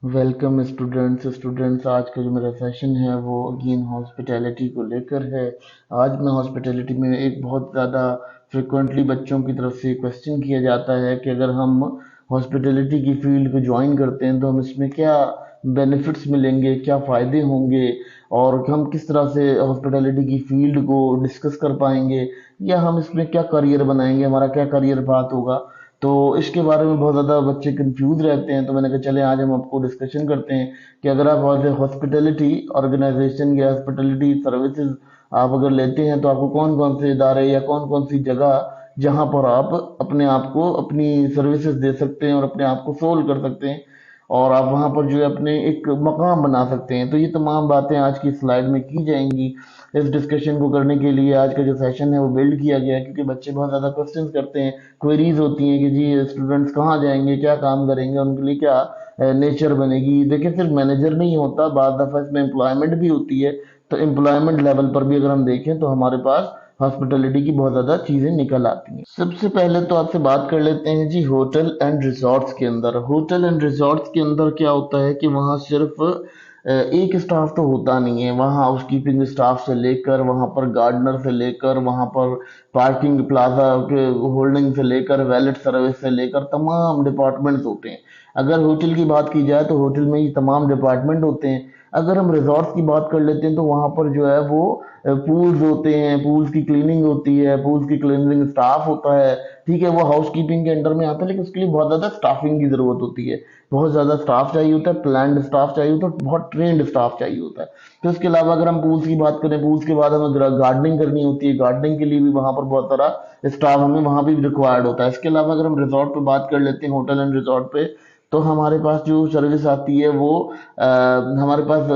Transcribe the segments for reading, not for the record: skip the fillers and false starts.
Welcome students आज का जो मेरा सेशन है वो अगेन हॉस्पिटैलिटी को लेकर है। आज मैं हॉस्पिटैलिटी में एक बहुत ज़्यादा फ्रिक्वेंटली बच्चों की तरफ से क्वेश्चन किया जाता है कि अगर हम हॉस्पिटैलिटी की फील्ड को ज्वाइन करते हैं तो हम इसमें क्या बेनिफिट्स मिलेंगे, क्या फ़ायदे होंगे और हम किस तरह से हॉस्पिटैलिटी की फील्ड को डिस्कस कर पाएंगे या हम इसमें क्या करियर बनाएंगे, हमारा क्या करियर पाथ होगा। तो इसके बारे में बहुत ज़्यादा बच्चे कंफ्यूज रहते हैं, तो मैंने कहा चले आज हम आपको डिस्कशन करते हैं कि अगर आप हॉस्पिटैलिटी ऑर्गेनाइजेशन या हॉस्पिटैलिटी सर्विसेज आप अगर लेते हैं तो आपको कौन कौन से इदारे या कौन कौन सी जगह जहां पर आप अपने आप को अपनी सर्विसेज दे सकते हैं और अपने आप को सोल्व कर सकते हैं और आप वहां पर जो है अपने एक मकाम बना सकते हैं। तो ये तमाम बातें आज की स्लाइड में की जाएंगी। इस डिस्कशन को करने के लिए आज का जो सेशन है वो बिल्ड किया गया है, क्योंकि बच्चे बहुत ज़्यादा क्वेश्चंस करते हैं, क्वेरीज होती हैं कि जी स्टूडेंट्स कहाँ जाएंगे, क्या काम करेंगे, उनके लिए क्या नेचर बनेगी। देखिए सिर्फ मैनेजर नहीं होता, बाद दफ़ा इसमें एम्प्लॉयमेंट भी होती है। तो एम्प्लॉयमेंट लेवल पर भी अगर हम देखें तो हमारे पास हॉस्पिटैलिटी की बहुत ज़्यादा चीज़ें निकल आती हैं। सबसे पहले तो आपसे बात कर लेते हैं जी होटल एंड रिजॉर्ट्स के अंदर। होटल एंड रिजॉर्ट्स के अंदर क्या होता है कि वहाँ सिर्फ एक स्टाफ तो होता नहीं है, वहाँ हाउस कीपिंग स्टाफ से लेकर वहाँ पर गार्डनर से लेकर वहाँ पर पार्किंग प्लाजा के होल्डिंग से लेकर वैलेट सर्विस से लेकर तमाम डिपार्टमेंट्स होते हैं। अगर होटल की बात की जाए तो होटल में ये तमाम डिपार्टमेंट होते हैं। अगर हम रिजॉर्ट्स की बात कर लेते हैं तो वहाँ पर जो है वो पूल्स होते हैं, पूल्स की क्लीनिंग होती है, पूल्स की क्लीनिंग स्टाफ होता है। ठीक है, वो हाउस कीपिंग के अंडर में आता है, लेकिन उसके लिए बहुत ज़्यादा स्टाफिंग की ज़रूरत होती है। बहुत ज़्यादा स्टाफ चाहिए होता है, प्लान्ड स्टाफ चाहिए होता है, बहुत ट्रेंड स्टाफ चाहिए होता है। तो इसके अलावा अगर हम पूल्स की बात करें, पूल्स के बाद हमें गार्डनिंग करनी होती है, गार्डनिंग के लिए भी वहाँ पर बहुत सारा स्टाफ हमें वहाँ भी रिक्वायर्ड होता है। इसके अलावा अगर हम रिजॉर्ट पे बात कर लेते हैं, होटल एंड रिजॉर्ट पे, तो हमारे पास जो सर्विस आती है वो हमारे पास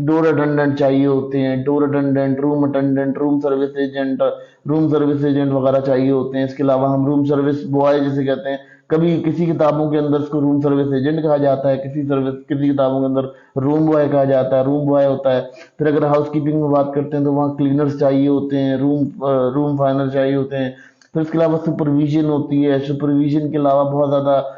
डोर अटेंडेंट चाहिए होते हैं, door attendant, room attendant, room service agent वगैरह चाहिए होते हैं। इसके अलावा हम रूम सर्विस बॉय जिसे कहते हैं, कभी किसी किताबों के अंदर इसको रूम सर्विस एजेंट कहा जाता है, किसी किताबों के अंदर रूम बॉय कहा जाता है, रूम बॉय होता है। फिर अगर हाउस कीपिंग में बात करते हैं तो वहाँ क्लीनर्स चाहिए होते हैं, रूम फाइनर चाहिए होते हैं। फिर इसके अलावा सुपरविजन होती है, सुपरविजन के अलावा बहुत ज़्यादा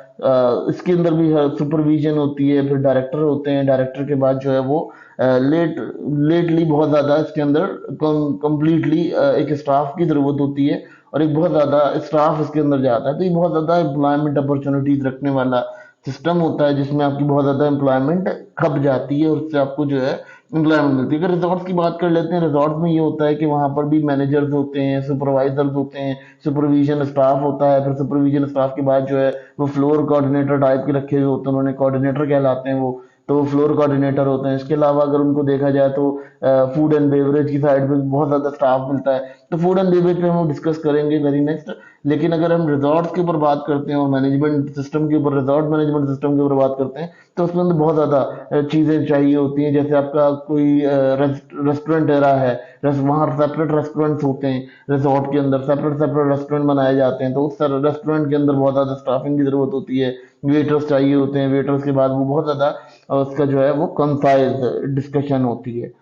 इसके अंदर भी सुपरविजन होती है। फिर डायरेक्टर होते हैं, डायरेक्टर के बाद जो है वो लेटली बहुत ज़्यादा इसके अंदर कंप्लीटली एक स्टाफ की ज़रूरत होती है और एक बहुत ज़्यादा स्टाफ इसके अंदर जाता है। तो ये बहुत ज़्यादा एम्प्लॉयमेंट अपॉर्चुनिटीज रखने वाला सिस्टम होता है, जिसमें आपकी बहुत ज़्यादा एम्प्लॉयमेंट खप जाती है और उससे आपको जो है एम्प्लॉयमेंट मिलती है। अगर रिजॉर्ट्स की बात कर लेते हैं, रिजॉर्ट्स में ये होता है कि वहाँ पर भी मैनेजर्स होते हैं, सुपरवाइजर्स होते हैं, सुपरविजन स्टाफ होता है। फिर सुपरविजन स्टाफ के बाद जो है वो फ्लोर कोऑर्डिनेटर टाइप के रखे हुए होते हैं, उन्होंने कोऑर्डिनेटर कहलाते हैं वो, तो फ्लोर कोऑर्डिनेटर होते हैं। इसके अलावा अगर उनको देखा जाए तो फूड एंड बेवरेज की साइड पे बहुत ज़्यादा स्टाफ मिलता है। तो फूड एंड बेवरेज पे हम डिस्कस करेंगे वेरी नेक्स्ट। लेकिन अगर हम रिजॉर्ट्स के ऊपर बात करते हैं और मैनेजमेंट सिस्टम के ऊपर, रिजॉर्ट मैनेजमेंट सिस्टम के ऊपर बात करते हैं, तो उसमें अंदर बहुत ज़्यादा चीज़ें चाहिए होती हैं। जैसे आपका कोई रेस्टोरेंट रहा है, वहाँ सेपरेट रेस्टोरेंट्स होते हैं, रिजॉर्ट के अंदर सेपरेट सेपरेट रेस्टोरेंट बनाए जाते हैं। तो उस रेस्टोरेंट के अंदर बहुत ज़्यादा स्टाफिंग की ज़रूरत होती है, वेटर्स चाहिए होते हैं। वेटर्स के बाद वो बहुत ज़्यादा उसका जो है वो कंसाइज डिस्कशन होती है।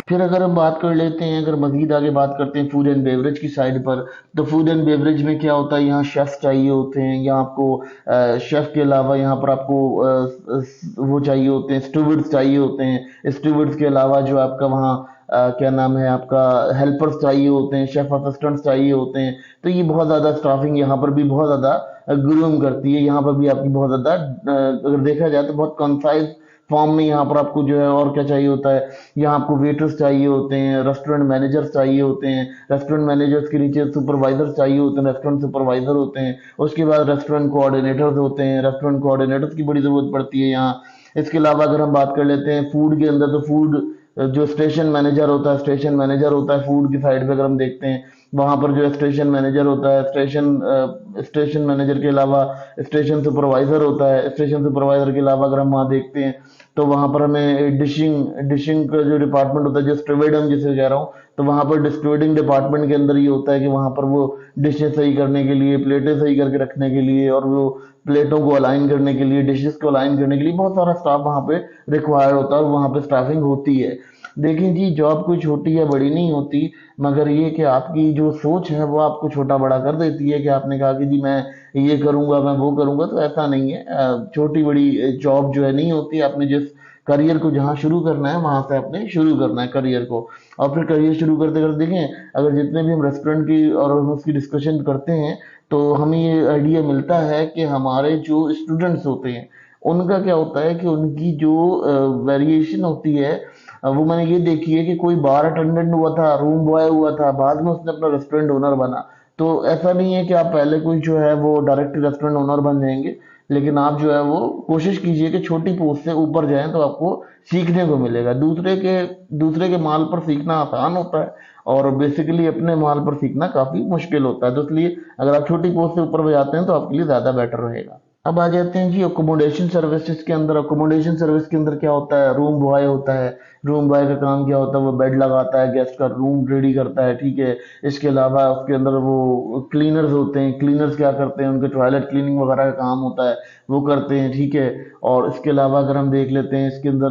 फिर अगर हम बात कर लेते हैं, अगर मजीद आगे बात करते हैं फूड एंड बेवरेज की साइड पर, तो फूड एंड बेवरेज में क्या होता है, यहाँ शेफ चाहिए होते हैं। यहाँ आपको शेफ के अलावा यहाँ पर आपको वो चाहिए होते हैं, स्टूवर्ड्स चाहिए होते हैं। स्टूवर्ड्स के अलावा जो आपका वहाँ क्या नाम है आपका, हेल्पर्स चाहिए होते हैं, शेफ असिस्टेंट्स चाहिए होते हैं। तो ये बहुत ज़्यादा स्टाफिंग यहाँ पर भी बहुत ज़्यादा ग्रूम करती है। यहाँ पर भी आपकी बहुत ज़्यादा अगर देखा जाए तो बहुत कंसाइज फॉर्म में यहाँ पर आपको जो है और क्या चाहिए होता है, यहाँ आपको वेटर्स चाहिए होते हैं, रेस्टोरेंट मैनेजर्स चाहिए होते हैं, रेस्टोरेंट मैनेजर्स के नीचे सुपरवाइजर्स चाहिए होते हैं, रेस्टोरेंट सुपरवाइजर होते हैं। उसके बाद रेस्टोरेंट कोऑर्डिनेटर्स होते हैं, रेस्टोरेंट कोऑर्डिनेटर्स की बड़ी ज़रूरत पड़ती है यहाँ। इसके अलावा अगर हम बात कर लेते हैं फूड के अंदर, तो फूड जो स्टेशन मैनेजर होता है फूड की साइड पे अगर हम देखते हैं, वहां पर जो है स्टेशन मैनेजर होता है। स्टेशन मैनेजर के अलावा स्टेशन सुपरवाइजर होता है। स्टेशन सुपरवाइजर के अलावा अगर हम वहाँ देखते हैं तो वहां पर हमें डिशिंग डिशिंग का जो डिपार्टमेंट होता है, जो स्टूवर्डम जिसे कह रहा हूँ, तो वहां पर स्टूवर्डिंग डिपार्टमेंट के अंदर ये होता है कि वहां पर वो डिशेस सही करने के लिए, प्लेटें सही करके रखने के लिए, और वो प्लेटों को अलाइन करने के लिए, डिशेस को अलाइन करने के लिए बहुत सारा स्टाफ वहां पे रिक्वायर्ड होता है और वहां पे स्टाफिंग होती है। देखिए जी, जॉब कोई छोटी या बड़ी नहीं होती, मगर ये कि आपकी जो सोच है वो आपको छोटा बड़ा कर देती है कि आपने कहा कि जी मैं ये करूंगा, मैं वो करूंगा। तो ऐसा नहीं है, छोटी बड़ी जॉब जो है नहीं होती। आपने जिस करियर को जहाँ शुरू करना है वहां से आपने शुरू करना है करियर को। और फिर करियर शुरू करते करते देखें, अगर जितने भी हम रेस्टोरेंट की और हम उसकी डिस्कशन करते हैं तो हमें ये आइडिया मिलता है कि हमारे जो स्टूडेंट्स होते हैं उनका क्या होता है कि उनकी जो वेरिएशन होती है, वो मैंने ये देखी है कि कोई बार अटेंडेंट हुआ था, रूम बॉय हुआ था, बाद में उसने अपना रेस्टोरेंट ओनर बना। तो ऐसा नहीं है कि आप पहले कोई जो है वो डायरेक्ट रेस्टोरेंट ओनर बन जाएंगे, लेकिन आप जो है वो कोशिश कीजिए कि छोटी पोस्ट से ऊपर जाएं तो आपको सीखने को मिलेगा। दूसरे के माल पर सीखना आसान होता है और बेसिकली अपने माल पर सीखना काफी मुश्किल होता है। तो इसलिए अगर आप छोटी पोस्ट से ऊपर जाते हैं तो आपके लिए ज्यादा बेटर रहेगा। अब आ जाते हैं जी अकोमोडेशन सर्विसेज के अंदर। अकोमोडेशन सर्विस के अंदर क्या होता है, रूम बॉय होता है। रूम बॉय का काम क्या होता है, वो बेड लगाता है, गेस्ट का रूम रेडी करता है, ठीक है। इसके अलावा उसके अंदर वो क्लीनर्स होते हैं। क्लीनर्स क्या करते हैं, उनके टॉयलेट क्लीनिंग वगैरह का काम होता है, वो करते हैं, ठीक है। और इसके अलावा अगर हम देख लेते हैं, इसके अंदर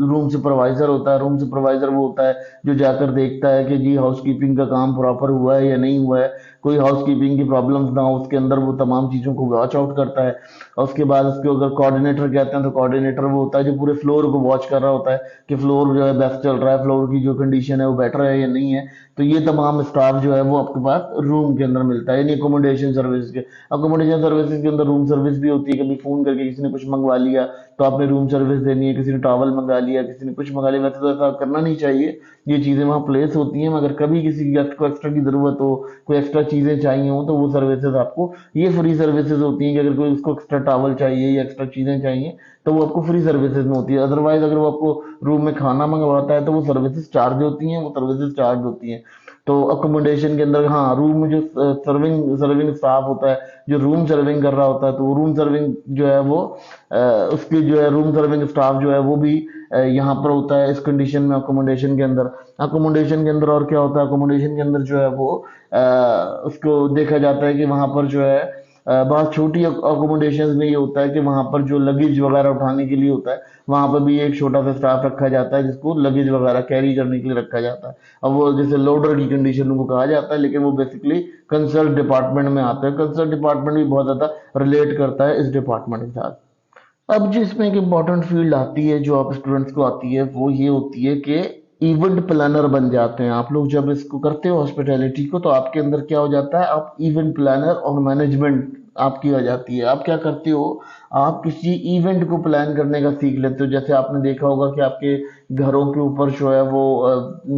रूम सुपरवाइजर होता है। रूम सुपरवाइजर वो होता है जो जाकर देखता है कि जी हाउसकीपिंग का काम प्रॉपर हुआ है या नहीं हुआ है, कोई हाउसकीपिंग की प्रॉब्लम्स ना हो उसके अंदर, वो तमाम चीज़ों को वॉच आउट करता है। और उसके बाद उसको अगर कोऑर्डिनेटर कहते हैं तो कोऑर्डिनेटर वो होता है जो पूरे फ्लोर को वॉच कर रहा होता है कि फ्लोर जो है बेस्ट चल रहा है, फ्लोर की जो कंडीशन है वो बेटर है या नहीं है। तो ये तमाम स्टाफ जो है वो आपके पास रूम के अंदर मिलता है, यानी अकोमोडेशन सर्विस के। अकोमोडेशन सर्विसेज के अंदर रूम सर्विस भी होती है। कभी फोन करके किसी ने कुछ मंगवा लिया तो आपने रूम सर्विस देनी है, किसी ने टॉवल मंगा लिया, किसी ने कुछ मंगा लिया। वैसे तो ऐसा करना नहीं चाहिए, ये चीजें वहाँ प्लेस होती हैं, मगर कभी किसी गेस्ट को एक्स्ट्रा की जरूरत हो, कोई एक्स्ट्रा चीजें चाहिए हो, तो वो सर्विसेज आपको, ये फ्री सर्विसेज होती हैं कि अगर कोई उसको एक्स्ट्रा टॉवल चाहिए या एक्स्ट्रा चीजें चाहिए तो वो आपको फ्री सर्विसेज में होती है। अदरवाइज अगर वो आपको रूम में खाना मंगवाता है तो वो सर्विसेज चार्ज होती हैं, वो सर्विसेज चार्ज होती हैं। तो अकोमोडेशन के अंदर हाँ, रूम में जो सर्विंग सर्विंग स्टाफ होता है, जो रूम सर्विंग कर रहा होता है, तो वो रूम सर्विंग जो है वो उसकी जो है रूम सर्विंग स्टाफ जो है वो भी यहाँ पर होता है इस कंडीशन में अकोमोडेशन के अंदर। अकोमोडेशन के अंदर और क्या होता है, अकोमोडेशन के अंदर जो है वो उसको देखा जाता है कि वहां पर जो है बहुत छोटी अकोमोडेशन में ये होता है कि वहां पर जो लगेज वगैरह उठाने के लिए होता है, वहां पर भी एक छोटा सा स्टाफ रखा जाता है जिसको लगेज वगैरह कैरी करने के लिए रखा जाता है। अब वो जैसे लोडर की कंडीशन उनको कहा जाता है, लेकिन वो बेसिकली कंसर्न डिपार्टमेंट में आता है। कंसर्न डिपार्टमेंट भी बहुत ज्यादा रिलेट करता है इस डिपार्टमेंट के साथ। अब जिसमें एक इम्पॉर्टेंट फील्ड आती है जो आप स्टूडेंट्स को आती है, वो ये होती है कि इवेंट प्लानर बन जाते हैं आप लोग। जब इसको करते हो हॉस्पिटैलिटी को, तो आपके अंदर क्या हो जाता है, आप इवेंट प्लानर और मैनेजमेंट आपकी आ जाती है। आप क्या करते हो, आप किसी इवेंट को प्लान करने का सीख लेते हो। जैसे आपने देखा होगा कि आपके घरों के ऊपर जो है वो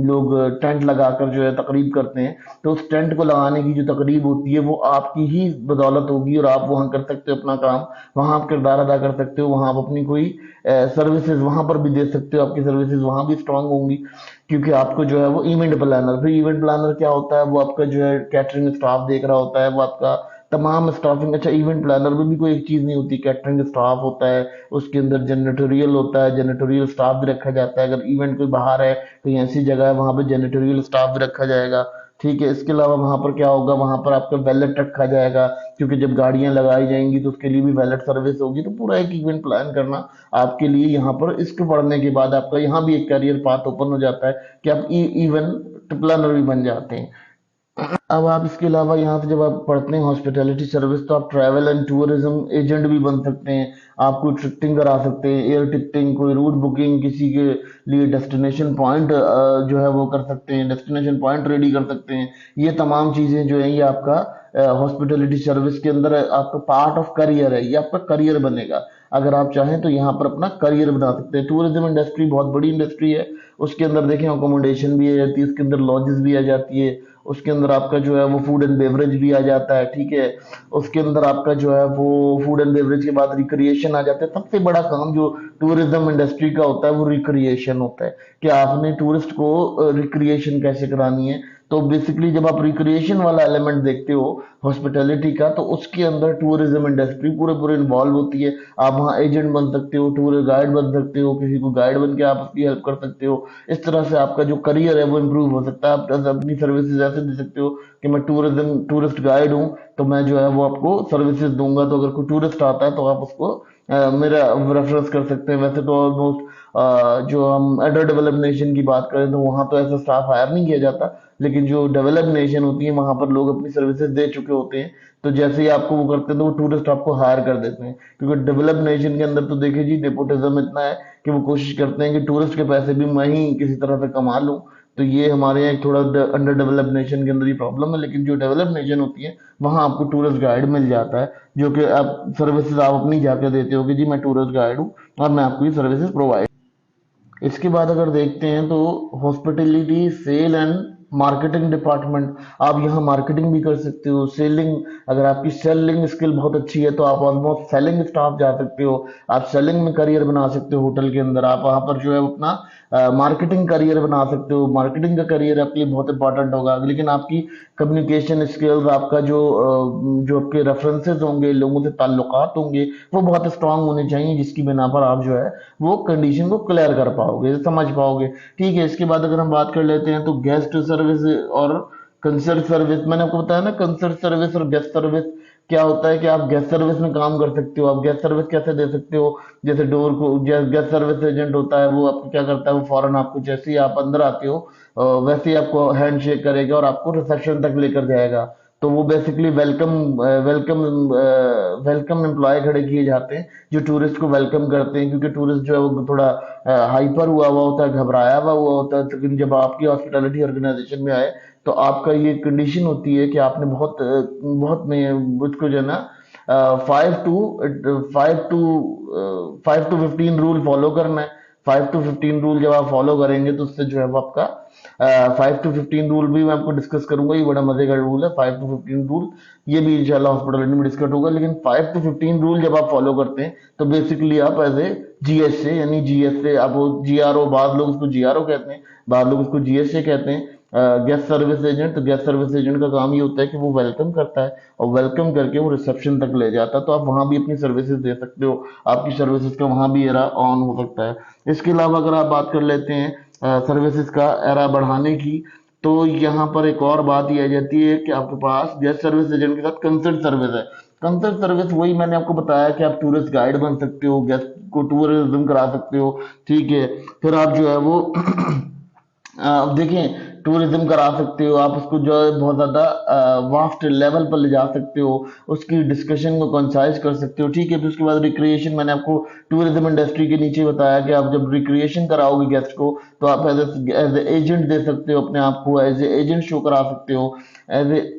लोग टेंट लगाकर जो है तकरीब करते हैं, तो उस टेंट को लगाने की जो तकरीब होती है वो आपकी ही बदौलत होगी और आप वहां कर सकते हो अपना काम, वहां आप किरदार अदा कर सकते हो, वहां आप अपनी कोई सर्विसेज वहां पर भी दे सकते हो, आपकी सर्विसेज वहां भी स्ट्रांग होंगी, क्योंकि आपको जो है वो इवेंट प्लानर। फिर इवेंट प्लानर क्या होता है, वो आपका जो है कैटरिंग स्टाफ देख रहा होता है, वो आपका तमाम स्टाफिंग। अच्छा, इवेंट प्लानर में भी कोई एक चीज नहीं होती, कैटरिंग स्टाफ होता है, उसके अंदर जेनेटोरियल होता है, जेनेटोरियल स्टाफ भी रखा जाता है। अगर इवेंट कोई बाहर है, कहीं ऐसी जगह है, वहां पे जेनेटोरियल स्टाफ भी रखा जाएगा, ठीक है। इसके अलावा वहां पर क्या होगा, वहां पर आपका वैलेट रखा जाएगा, क्योंकि जब गाड़ियां लगाई जाएंगी तो उसके लिए भी वैलेट सर्विस होगी। तो पूरा एक इवेंट प्लान करना आपके लिए यहाँ पर, इसको पढ़ने के बाद आपका यहाँ भी एक करियर पाथ ओपन हो जाता है कि आप इवेंट प्लानर भी बन जाते हैं। अब आप इसके अलावा यहाँ से जब आप पढ़ते हैं हॉस्पिटैलिटी सर्विस, तो आप ट्रैवल एंड टूरिज्म एजेंट भी बन सकते हैं। आप कोई टिकटिंग करा सकते हैं, एयर टिकटिंग, कोई रूट बुकिंग, किसी के लिए डेस्टिनेशन पॉइंट जो है वो कर सकते हैं, डेस्टिनेशन पॉइंट रेडी कर सकते हैं। ये तमाम चीजें जो है ये आपका हॉस्पिटैलिटी सर्विस के अंदर आपका पार्ट ऑफ करियर है, ये आपका करियर बनेगा। अगर आप चाहें तो यहाँ पर अपना करियर बना सकते हैं। टूरिज्म इंडस्ट्री बहुत बड़ी इंडस्ट्री है, उसके अंदर देखें अकोमोडेशन भी आ जाती है, उसके अंदर लॉजेस भी आ जाती है, उसके अंदर आपका जो है वो फूड एंड बेवरेज भी आ जाता है, ठीक है। उसके अंदर आपका जो है वो फूड एंड बेवरेज के बाद रिक्रिएशन आ जाता है। सबसे बड़ा काम जो टूरिज्म इंडस्ट्री का होता है वो रिक्रिएशन होता है, कि आपने टूरिस्ट को रिक्रिएशन कैसे करानी है। तो बेसिकली जब आप रिक्रिएशन वाला एलिमेंट देखते हो हॉस्पिटैलिटी का, तो उसके अंदर टूरिज्म इंडस्ट्री पूरे पूरे इन्वॉल्व होती है। आप वहाँ एजेंट बन सकते हो, टूर गाइड बन सकते हो, किसी को गाइड बन के आप उसकी हेल्प कर सकते हो। इस तरह से आपका जो करियर है वो इम्प्रूव हो सकता है। आप अपनी सर्विसेज ऐसे दे सकते हो कि मैं टूरिस्ट गाइड हूँ, तो मैं जो है वो आपको सर्विसेज दूंगा, तो अगर कोई टूरिस्ट आता है तो आप उसको मेरा रेफरेंस कर सकते हैं। वैसे तो ऑलमोस्ट जो हम अंडर डेवलप्ड नेशन की बात करें तो वहां तो ऐसा स्टाफ हायर नहीं किया जाता, लेकिन जो डेवलप्ड नेशन होती है वहां पर लोग अपनी सर्विसेज दे चुके होते हैं, तो जैसे ही आपको वो करते हैं तो वो टूरिस्ट आपको हायर कर देते हैं। क्योंकि डेवलप्ड नेशन के अंदर तो देखिए जी, नेपोटिज्म इतना है कि वो कोशिश करते हैं कि टूरिस्ट के पैसे भी मैं ही किसी तरह से कमा लूं। तो ये हमारे यहाँ एक थोड़ा अंडर डेवलप्ड नेशन के अंदर ही प्रॉब्लम है, लेकिन जो डेवलप्ड नेशन होती है वहां आपको टूरिस्ट गाइड मिल जाता है, जो कि आप सर्विसेज आप अपनी जाके देते हो कि जी मैं टूरिस्ट गाइड हूँ और मैं आपको ये सर्विसेज प्रोवाइड। इसके बाद अगर देखते हैं तो hospitality sale and marketing department, आप यहाँ मार्केटिंग भी कर सकते हो, सेलिंग। अगर आपकी सेलिंग स्किल बहुत अच्छी है तो आप ऑलमोस्ट सेलिंग स्टाफ जा सकते हो, आप सेलिंग में करियर बना सकते हो। होटल के अंदर आप वहां पर जो है अपना मार्केटिंग करियर बना सकते हो। मार्केटिंग का करियर आपके लिए बहुत इंपॉर्टेंट होगा, लेकिन आपकी कम्युनिकेशन स्किल्स, आपका जो आपके रेफरेंसेस होंगे, लोगों से ताल्लुकात होंगे, वो बहुत स्ट्रांग होने चाहिए, जिसकी बिना पर आप जो है वो कंडीशन को क्लियर कर पाओगे, समझ पाओगे। ठीक है, इसके बाद अगर हम बात कर लेते हैं तो गेस्ट सर्विस और कंसर्ट सर्विस। मैंने आपको बताया ना, कंसर्ट सर्विस और गेस्ट सर्विस क्या होता है कि आप गेस्ट सर्विस में काम कर सकते हो। आप गेस्ट सर्विस कैसे दे सकते हो, जैसे डोर को गेस्ट सर्विस एजेंट होता है, वो आपको क्या करता है, वो फौरन आपको जैसे ही आप अंदर आते हो वैसे ही आपको हैंड शेक करेगा और आपको रिसेप्शन तक लेकर जाएगा। तो वो बेसिकली वेलकम वेलकम एम्प्लॉय खड़े किए जाते हैं जो टूरिस्ट को वेलकम करते हैं, क्योंकि टूरिस्ट जो है वो थोड़ा हाइपर हुआ हुआ होता है, घबराया हुआ होता है। लेकिन जब आपकी हॉस्पिटैलिटी ऑर्गेनाइजेशन में आए तो आपका ये कंडीशन होती है कि आपने बहुत में मुझको जो है ना 5 to 15 रूल फॉलो करना है। 5 to 15 रूल जब आप फॉलो करेंगे तो उससे जो है वो आपका 5 to 15 रूल भी मैं आपको डिस्कस करूंगा, ये बड़ा मजे का रूल है 5 to 15 रूल। ये भी इंशाल्लाह हॉस्पिटलिटी में डिस्कस होगा। लेकिन 5 to 15 रूल जब आप फॉलो करते हैं तो बेसिकली आप एज ए जीएसए, यानी जीएसए आप जीआरओ, बाद लोग उसको जीआरओ कहते हैं, बाद लोग उसको जीएसए कहते हैं, गेस्ट सर्विस एजेंट। तो गेस्ट सर्विस एजेंट का काम ये होता है कि वो वेलकम करता है और वेलकम करके वो रिसेप्शन तक ले जाता है, तो आप वहां भी अपनी सर्विसेज दे सकते हो, आपकी सर्विसेज का वहां भी एरा ऑन हो सकता है। इसके अलावा अगर आप बात कर लेते हैं सर्विसेज का एरा बढ़ाने की, तो यहाँ पर एक और बात ये आ जाती है कि आपके पास गेस्ट सर्विस एजेंट के साथ कंसर्ट सर्विस है। कंसर्ट सर्विस वही मैंने आपको बताया कि आप टूरिस्ट गाइड बन सकते हो, गेस्ट को टूरिज्म करा सकते हो। ठीक है, फिर आप जो है वो अब देखें, टूरिज्म करा सकते हो, आप उसको जो है बहुत ज्यादा वास्ट लेवल पर ले जा सकते हो, उसकी डिस्कशन को कंसाइज कर सकते हो। ठीक है, फिर उसके बाद रिक्रिएशन, मैंने आपको टूरिज्म इंडस्ट्री के नीचे बताया कि आप जब रिक्रिएशन कराओगे गेस्ट को तो आप एज एजेंट दे सकते हो, अपने आप को एज एजेंट शो करा सकते हो, एज ए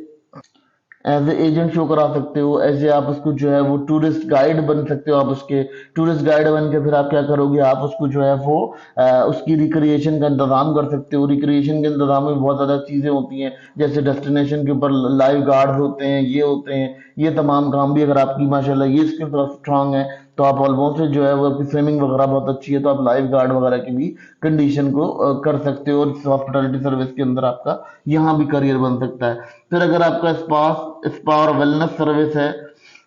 एजेंट शो करा सकते हो, ऐसे आप उसको जो है वो टूरिस्ट गाइड बन सकते हो। आप उसके टूरिस्ट गाइड बन के फिर आप क्या करोगे, आप उसको जो है वो उसकी रिक्रिएशन का इंतजाम कर सकते हो। रिक्रिएशन के इंतजाम में बहुत ज्यादा चीजें होती हैं, जैसे डेस्टिनेशन के ऊपर लाइव गार्ड्स होते हैं, ये होते हैं, ये तमाम काम भी अगर आपकी माशाल्लाह ये स्किल थोड़ा स्ट्रांग है तो आप ऑलमोस्ट जो है वो आपकी स्विमिंग वगैरह बहुत अच्छी है तो आप लाइफ गार्ड वगैरह की भी कंडीशन को कर सकते हो, और हॉस्पिटैलिटी सर्विस के अंदर आपका यहाँ भी करियर बन सकता है। फिर अगर आपका स्पा स्पा और वेलनेस सर्विस है,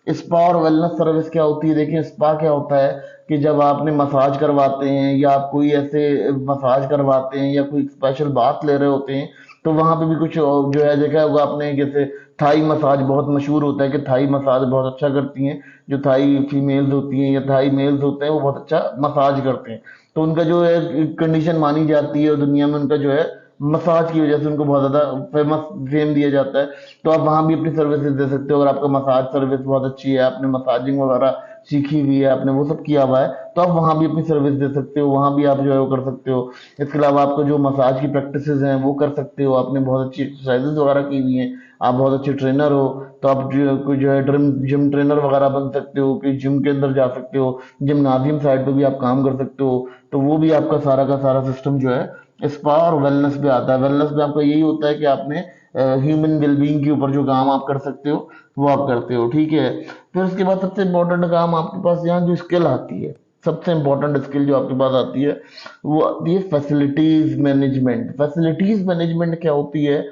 स्पा और वेलनेस सर्विस क्या होती है, देखिए स्पा क्या होता है कि जब आपने मसाज करवाते हैं या आप कोई ऐसे मसाज करवाते हैं या कोई स्पेशल बात ले रहे होते हैं, तो वहां पे भी कुछ जो है देखा होगा आपने, जैसे थाई मसाज बहुत मशहूर होता है कि थाई मसाज बहुत अच्छा करती हैं, जो थाई फीमेल्स होती हैं या थाई मेल्स होते हैं वो बहुत अच्छा मसाज करते हैं। तो उनका जो है कंडीशन मानी जाती है और दुनिया में उनका जो है मसाज की वजह से उनको बहुत ज्यादा फेम दिया जाता है। तो आप वहां भी अपनी सर्विसेज दे सकते हो, अगर आपका मसाज सर्विस बहुत अच्छी है, आपने मसाजिंग वगैरह सीखी हुई है, आपने वो सब किया हुआ है, तो आप वहां भी अपनी सर्विस दे सकते हो, वहां भी आप जो है वो कर सकते हो। इसके अलावा आपको जो मसाज की प्रैक्टिसेस हैं वो कर सकते हो, आपने बहुत अच्छी एक्सरसाइजेज वगैरह की हुई हैं, आप बहुत अच्छे ट्रेनर हो, तो आप जो है जिम ट्रेनर वगैरह बन सकते हो, कि जिम के अंदर जा सकते हो, जिमनाजियम साइड पे भी आप काम कर सकते हो। तो वो भी आपका सारा का सारा सिस्टम जो है स्पा और वेलनेस पे आता है। वेलनेस में आपका यही होता है कि आपने ह्यूमन वेलबींग के ऊपर जो काम आप कर सकते हो वो आप करते हो। ठीक है, फिर उसके बाद सबसे इंपॉर्टेंट काम आपके पास यहाँ जो स्किल आती है, सबसे इंपॉर्टेंट स्किल जो आपके पास आती है वो आती है फैसिलिटीज मैनेजमेंट। फैसिलिटीज मैनेजमेंट क्या होती है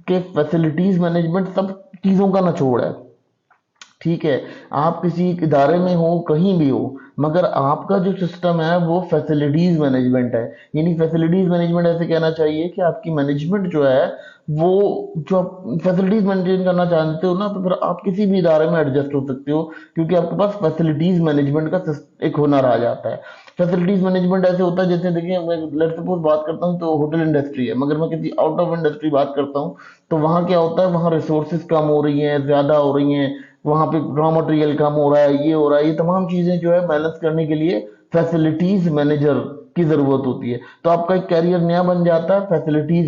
कि फैसिलिटीज मैनेजमेंट सब चीजों का निचोड़ है। ठीक है, आप किसी इदारे में हो, कहीं भी हो, मगर आपका जो सिस्टम है वो फैसिलिटीज मैनेजमेंट है। यानी फैसिलिटीज मैनेजमेंट ऐसे कहना चाहिए कि आपकी मैनेजमेंट जो है वो, जो आप फैसिलिटीज मैनेजमेंट करना चाहते हो ना, तो फिर आप किसी भी इदारे में एडजस्ट हो सकते हो, क्योंकि आपके पास फैसिलिटीज मैनेजमेंट का एक हुनर आ जाता है। फैसिलिटीज मैनेजमेंट ऐसे होता है, जैसे देखिए मैं लेट्स सपोज बात करता हूँ तो होटल इंडस्ट्री है, मगर मैं किसी आउट ऑफ इंडस्ट्री बात करता हूँ तो वहाँ क्या होता है, वहाँ रिसोर्सेज कम हो रही हैं, ज्यादा हो रही हैं, वहां पे रॉ मटेरियल कम हो रहा है, ये हो रहा है, ये तमाम चीजें जो है बैलेंस करने के लिए फैसिलिटीज मैनेजर की जरूरत होती है। तो आपका एक कैरियर नया बन जाता है, फैसिलिटीज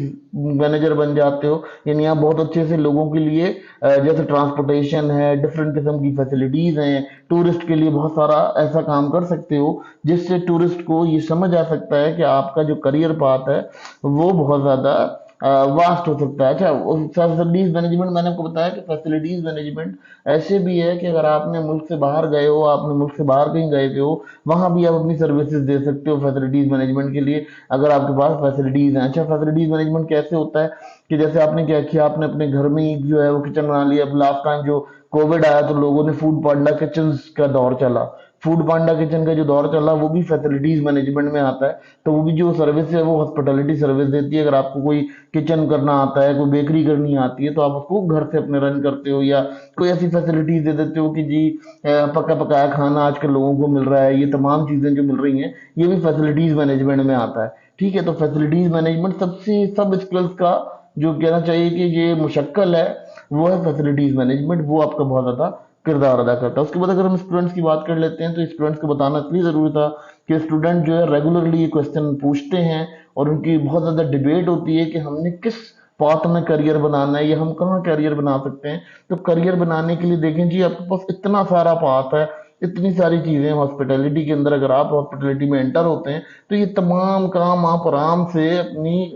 मैनेजर बन जाते हो। यानी आप बहुत अच्छे से लोगों के लिए जैसे ट्रांसपोर्टेशन है, डिफरेंट किस्म की फैसिलिटीज हैं, टूरिस्ट के लिए बहुत सारा ऐसा काम कर सकते हो जिससे टूरिस्ट को ये समझ आ सकता है कि आपका जो करियर पाथ है वो बहुत ज्यादा वास्ट हो सकता है। अच्छा, फैसिलिटीज मैनेजमेंट मैंने आपको बताया कि फैसिलिटीज मैनेजमेंट ऐसे भी है कि अगर आपने मुल्क से बाहर गए हो, आपने मुल्क से बाहर कहीं गए हुए हो, वहां भी आप अपनी सर्विसेज दे सकते हो फैसिलिटीज मैनेजमेंट के लिए, अगर आपके पास फैसिलिटीज हैं। अच्छा, फैसिलिटीज मैनेजमेंट कैसे होता है कि जैसे आपने क्या किया, आपने अपने घर में ही जो है वो किचन बना लिया। अब लास्ट टाइम जो कोविड आया तो लोगों ने फूड पांडा किचन का दौर चला, फूड पांडा किचन का जो दौर चला वो भी फैसिलिटीज मैनेजमेंट में आता है। तो वो भी जो सर्विस है वो हॉस्पिटैलिटी सर्विस देती है। अगर आपको कोई किचन करना आता है, कोई बेकरी करनी आती है, तो आप उसको घर से अपने रन करते हो, या कोई ऐसी फैसिलिटीज दे देते हो कि जी पका पकाया खाना आजकल लोगों को मिल रहा है। ये तमाम चीजें जो मिल रही हैं ये भी फैसिलिटीज मैनेजमेंट में आता है। ठीक है, तो फैसिलिटीज मैनेजमेंट सबसे सब स्किल्स का जो कहना चाहिए कि ये मुशक्कल है वो है फैसिलिटीज मैनेजमेंट, वो आपका बहुत ज्यादा किरदार अदा करता है। उसके बाद अगर हम स्टूडेंट्स की बात कर लेते हैं तो स्टूडेंट्स को बताना इसलिए जरूरी था कि स्टूडेंट जो है रेगुलरली ये क्वेश्चन पूछते हैं और उनकी बहुत ज्यादा डिबेट होती है कि हमने किस पाथ में करियर बनाना है या हम कहाँ करियर बना सकते हैं। तो करियर बनाने के लिए देखें जी, आपके पास इतना सारा पाथ है, इतनी सारी चीजें हॉस्पिटैलिटी के अंदर। अगर आप हॉस्पिटैलिटी में एंटर होते हैं तो ये तमाम काम आप आराम से अपनी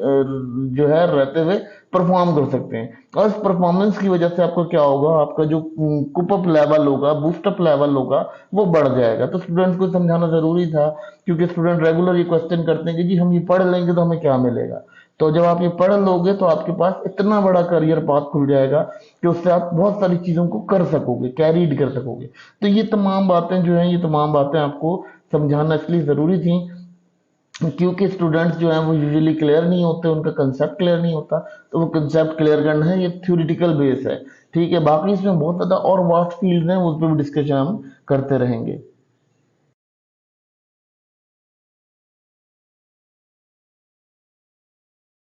जो है रहते हुए परफॉर्म कर सकते हैं। और इस परफॉर्मेंस की वजह से आपका क्या होगा, आपका जो कुप अप लेवल होगा, बूस्ट अप लेवल होगा, वो बढ़ जाएगा। तो स्टूडेंट्स को समझाना जरूरी था, क्योंकि स्टूडेंट रेगुलर ये क्वेश्चन करते हैं कि जी हम ये पढ़ लेंगे तो हमें क्या मिलेगा। तो जब आप ये पढ़ लोगे तो आपके पास इतना बड़ा करियर पाथ खुल जाएगा कि उससे आप बहुत सारी चीजों को कर सकोगे, कैरीड कर सकोगे। तो ये तमाम बातें जो हैं, ये तमाम बातें आपको समझाना इसलिए जरूरी थी क्योंकि स्टूडेंट्स जो हैं वो यूजुअली क्लियर नहीं होते, उनका कंसेप्ट क्लियर नहीं होता। तो वो कंसेप्ट क्लियर करना है, ये थ्योरेटिकल बेस है। ठीक है, बाकी इसमें बहुत ज्यादा और वास्ट फील्ड हैं, उस पर भी डिस्कशन हम करते रहेंगे।